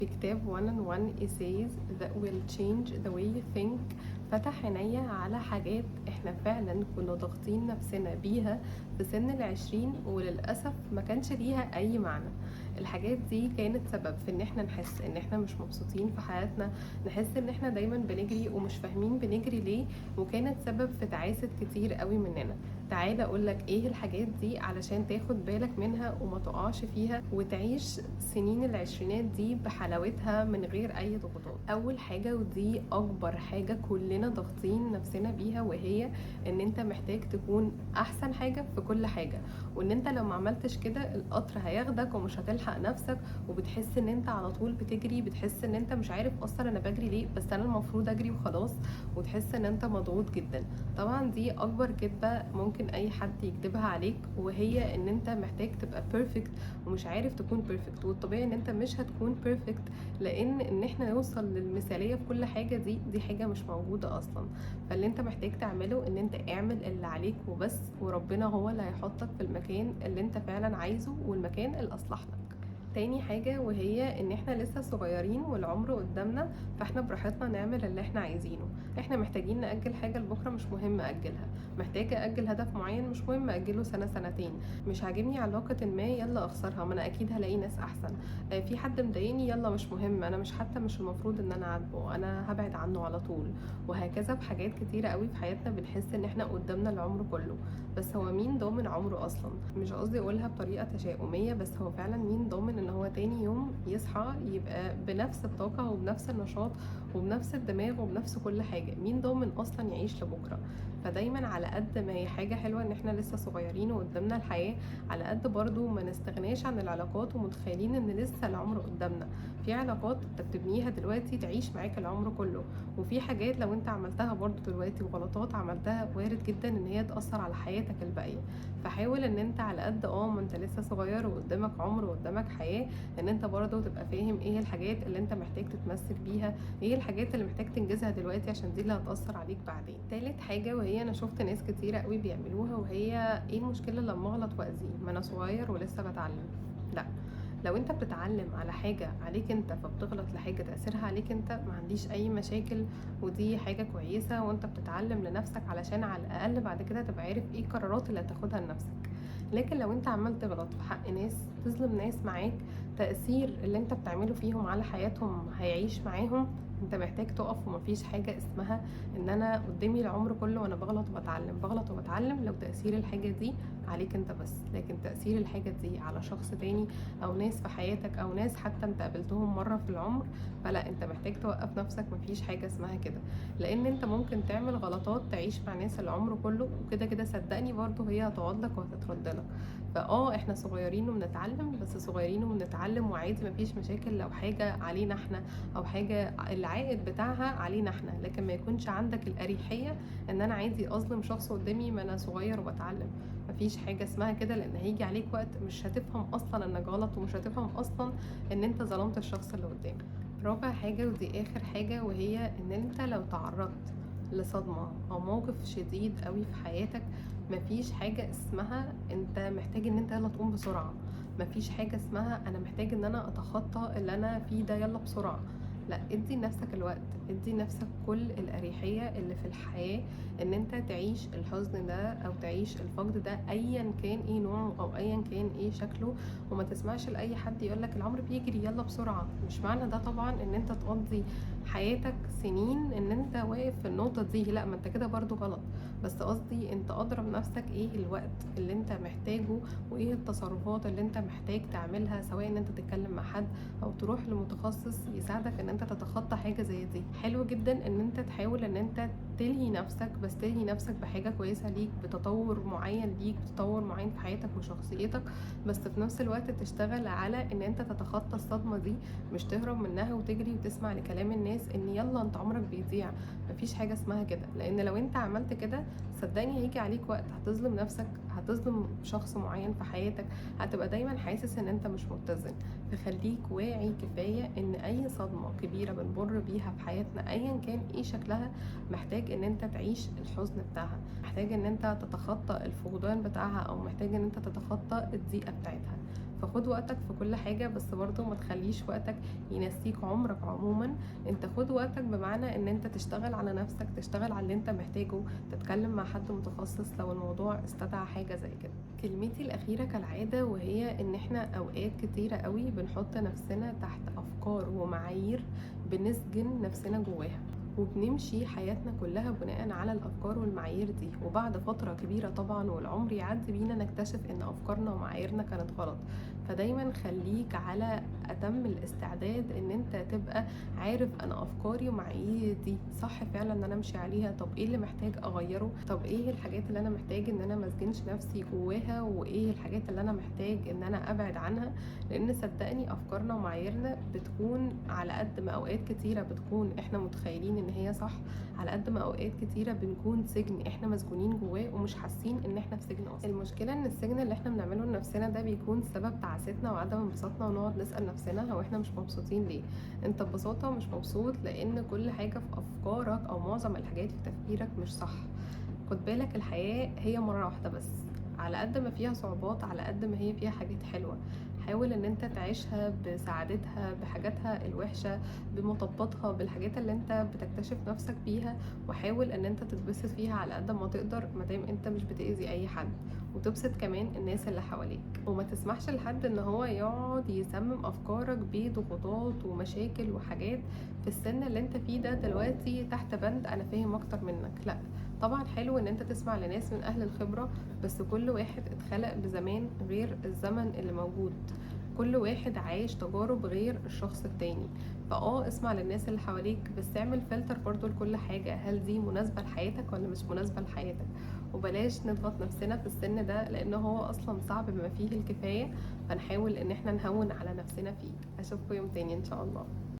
في كتاب One on One Essays That Will Change the Way You Think فتح عينيا على حاجات احنا فعلا كنا ضاغطين نفسنا بيها في سن العشرين، وللأسف ما كانش ليها أي معنى. الحاجات دي كانت سبب في ان احنا نحس ان احنا مش مبسوطين في حياتنا، نحس ان احنا دايما بنجري ومش فاهمين بنجري ليه، وكانت سبب في تعاسة كتير قوي مننا. تعالى اقولك ايه الحاجات دي علشان تاخد بالك منها وما تقعش فيها وتعيش سنين العشرينات دي بحلاوتها من غير اي ضغوطات. اول حاجة ودي اكبر حاجة كلنا ضاغطين نفسنا بيها، وهي ان انت محتاج تكون احسن حاجة في كل حاجة، وان انت لو ما عملتش كده القطر هياخدك ومش هتلحق نفسك، وبتحس ان انت على طول بتجري، بتحس ان انت مش عارف اصلا انا بجري ليه، بس انا المفروض اجري وخلاص، وتحس ان انت مضغوط جدا. طبعا دي اكبر كذبة ممكن اي حد يكذبها عليك، وهي ان انت محتاج تبقى بيرفكت ومش عارف تكون بيرفكت. والطبيعي ان انت مش هتكون بيرفكت، لان ان احنا نوصل للمثالية في كل حاجة دي حاجة مش موجودة اصلا. فاللي انت محتاج تعمله ان انت اعمل اللي عليك وبس، وربنا هو اللي هيحطك في المكان اللي انت فعلا عايزه والمكان الاصلح لك. تاني حاجة وهي ان احنا لسه صغيرين والعمر قدامنا، فاحنا براحتنا نعمل اللي احنا عايزينه. احنا محتاجين نأجل حاجة لبكرة، مش مهم أجلها. محتاجة أجل هدف معين، مش مهم أجله سنة سنتين. مش عاجبني علاقة ما، يلا أخسرها، ما أنا أكيد هلاقي ناس أحسن. في حد مضايقني، يلا مش مهم، أنا مش المفروض إن أنا أعاتبه، أنا هبعد عنه على طول. وهكذا بحاجات كتيرة قوي في حياتنا بنحس إن احنا قدامنا العمر كله، بس هو مين ضامن عمره أصلا؟ مش قصدي أقولها بطريقة تشاؤمية، بس هو فعلا مين ضامن ان هو تاني يوم يصحى يبقى بنفس الطاقة وبنفس النشاط وبنفس الدماغ وبنفس كل حاجة؟ مين ضامن اصلا يعيش لبكرة؟ فدايما على قد ما هي حاجة حلوة ان احنا لسه صغيرين وقدامنا الحياة، على قد برضو ما نستغناش عن العلاقات ومتخيلين ان لسه العمر قدامنا. في علاقات انت بتبنيها دلوقتي تعيش معاك العمر كله، وفي حاجات لو انت عملتها برضو دلوقتي وغلطات عملتها وارد جدا ان هي تأثر على حياتك الباقية. فحاول ان انت على قد ما انت لسه صغير وقدامك عمر وقدامك حياة، ان انت برضو تبقى فاهم ايه الحاجات اللي انت محتاج تتمسك بيها، ايه الحاجات اللي محتاج تنجزها دلوقتي عشان دي اللي هتأثر عليك بعدين. تالت حاجة وهي انا شفت ناس كتيرة قوي بيعملوها، وهي ايه المشكلة لما اغلط واذيه؟ ما انا صغير ولسه بتعلم. لا، لو انت بتتعلم على حاجة عليك انت فبتغلط لحاجة تأثيرها عليك انت، ما عنديش اي مشاكل، ودي حاجة كويسة، وانت بتتعلم لنفسك علشان على الاقل بعد كده تبقى عارف ايه القرارات اللي هتاخدها لنفسك. لكن لو انت عمال تغلط في حق ناس، تظلم ناس معاك، تأثير اللي انت بتعمله فيهم على حياتهم هيعيش معاهم، انت محتاج تقف. ومفيش حاجة اسمها ان انا قدامي العمر كله وانا بغلط وبتعلم بغلط وبتعلم لو تأثير الحاجة دي عليك انت بس. لكن تأثير الحاجة دي على شخص تاني او ناس في حياتك او ناس حتى انت قابلتهم مرة في العمر، فلا، انت محتاج توقف نفسك. مفيش حاجة اسمها كده، لان انت ممكن تعمل غلطات تعيش مع ناس العمر كله، وكده كده صدقني برضو هي هتقعد لك وهتترد لك. احنا صغيرين وبنتعلم، بس صغيرين وبنتعلم وعادي، مفيش مشاكل لو حاجة علينا احنا او حاجة العائد بتاعها علينا احنا، لكن ما يكونش عندك الأريحية ان انا عادي اظلم شخص قدامي ما انا صغير وبتعلم. مفيش حاجة اسمها كده، لان هيجي عليك وقت مش هتفهم اصلا انك غلط، ومش هتفهم اصلا ان انت ظلمت الشخص اللي قدامك. رابع حاجة ودي اخر حاجة، وهي ان انت لو تعرضت لصدمة او موقف شديد قوي في حياتك، مفيش حاجة اسمها انت محتاج ان انت يلا تقوم بسرعة. مفيش حاجة اسمها انا محتاج ان انا اتخطى اللي انا فيه ده يلا بسرعة. لا، ادي لنفسك الوقت، ادي لنفسك كل الأريحية اللي في الحياة ان انت تعيش الحزن ده او تعيش الفقد ده ايا كان ايه نوعه او ايا كان ايه شكله. وما تسمعش لاي حد يقولك العمر بيجري يلا بسرعة. مش معنى ده طبعا ان انت تقضي حياتك سنين ان انت واقف في النقطة دي، لا، ما انت كده برضو غلط. بس قصدي انت اضرب نفسك ايه الوقت اللي انت محتاجه، وايه التصرفات اللي انت محتاج تعملها، سواء ان انت تتكلم مع حد او تروح لمتخصص يساعدك ان انت تتخطى حاجة زي دي. حلو جدا ان انت تحاول ان انت تلهي نفسك، بس تلهي نفسك بحاجة كويسة ليك، بتطور معين ليك، بتطور معين في حياتك وشخصيتك، بس في نفس الوقت تشتغل على ان انت تتخطى الصدمة دي. مش تهرب منها وتجري وتسمع لكلام الناس ان يلا انت عمرك بيضيع. مفيش حاجة اسمها كده، لان لو انت عملت كده صدقني هيجي عليك وقت هتظلم نفسك، هتظلم شخص معين في حياتك، هتبقى دايما حاسس ان انت مش متزن. فخليك واعي كفاية ان اي صدمة كبيرة بنمر بيها في حياتنا ايا كان ايه شكلها، محتاج ان انت تعيش الحزن بتاعها، محتاج ان انت تتخطى الفقدان بتاعها، او محتاج ان انت تتخطى الضيقة بتاعتها. فخد وقتك في كل حاجة، بس برضه ما تخليش وقتك ينسيك عمرك عموما. انت خد وقتك بمعنى ان انت تشتغل على نفسك، تشتغل على اللي انت محتاجه، تتكلم مع حد متخصص لو الموضوع استدعى حاجة زي كده. كلمتي الأخيرة كالعادة وهي ان احنا اوقات كتيرة قوي بنحط نفسنا تحت افكار ومعايير بنسجن نفسنا جواها، وبنمشي حياتنا كلها بناء على الأفكار والمعايير دي، وبعد فترة كبيرة طبعا والعمر يعدي بينا نكتشف ان أفكارنا ومعاييرنا كانت غلط. فدايما خليك على أتم الاستعداد ان انت تبقى عارف انا أفكاري ومعاييري دي صح فعلا ان انا امشي عليها، طب ايه اللي محتاج اغيره، طب ايه الحاجات اللي انا محتاج ان انا مسجنش نفسي جواها، وايه الحاجات اللي انا محتاج ان انا ابعد عنها. لان صدقني أفكارنا ومعاييرنا بتكون على قد ما أوقات كتيرة بتكون احنا متخيلين ان هي صح، على قد ما اوقات كتيره بنكون سجن احنا مسجونين جواه ومش حاسين ان احنا في سجن اصلا. المشكله ان السجن اللي احنا بنعمله لنفسنا ده بيكون سبب تعاستنا وعدم انبساطنا، ونقعد نسال نفسنا هو احنا مش مبسوطين ليه؟ انت ببساطه مش مبسوط لان كل حاجه في افكارك او معظم الحاجات في تفكيرك مش صح. خد بالك الحياه هي مره واحده بس، على قد ما فيها صعوبات على قد ما هي فيها حاجات حلوه. حاول ان انت تعيشها بسعادتها بحاجاتها الوحشه بمطباتها بالحاجات اللي انت بتكتشف نفسك بيها، وحاول ان انت تتبسط فيها على قد ما تقدر مادام انت مش بتأذي اي حد، وتبسط كمان الناس اللي حواليك. وما تسمحش لحد ان هو يقعد يسمم افكارك بضغوطات ومشاكل وحاجات في السن اللي انت فيه ده دلوقتي تحت بند انا فاهم اكتر منك. لا طبعا حلو ان انت تسمع لناس من اهل الخبرة، بس كل واحد اتخلق بزمان غير الزمن اللي موجود، كل واحد عايش تجارب غير الشخص التاني. اسمع للناس اللي حواليك، بس اعمل فلتر برضو لكل حاجة، هل دي مناسبة لحياتك ولا مش مناسبة لحياتك. وبلاش نضغط نفسنا في السن ده لانه هو اصلا صعب بما فيه الكفاية، فنحاول ان احنا نهون على نفسنا فيه. اشوفكم يوم تاني ان شاء الله.